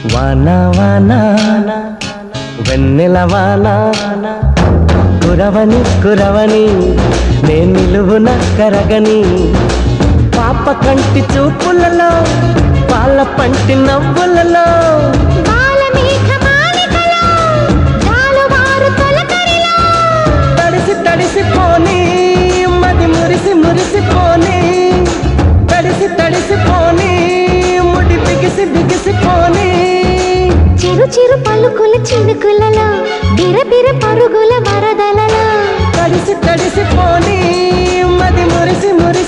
వానా వానా వెన్నెల వానా కురవని కురవని నే నిలువున కరగని పాప కంటి చూపులలో పాల పంటి నవ్వులలో తడిసి తడిసిపోని మది మురిసి మురిసిపోని తడిసి తడిసిపోని ముడి బిగిసి బిగిసిపోని చిరు చిరు పలుకుల చినుకులలో బిరబిర పరుగుల వరదలలో తడిసి తడిసిపోని మది మురిసి మురిసి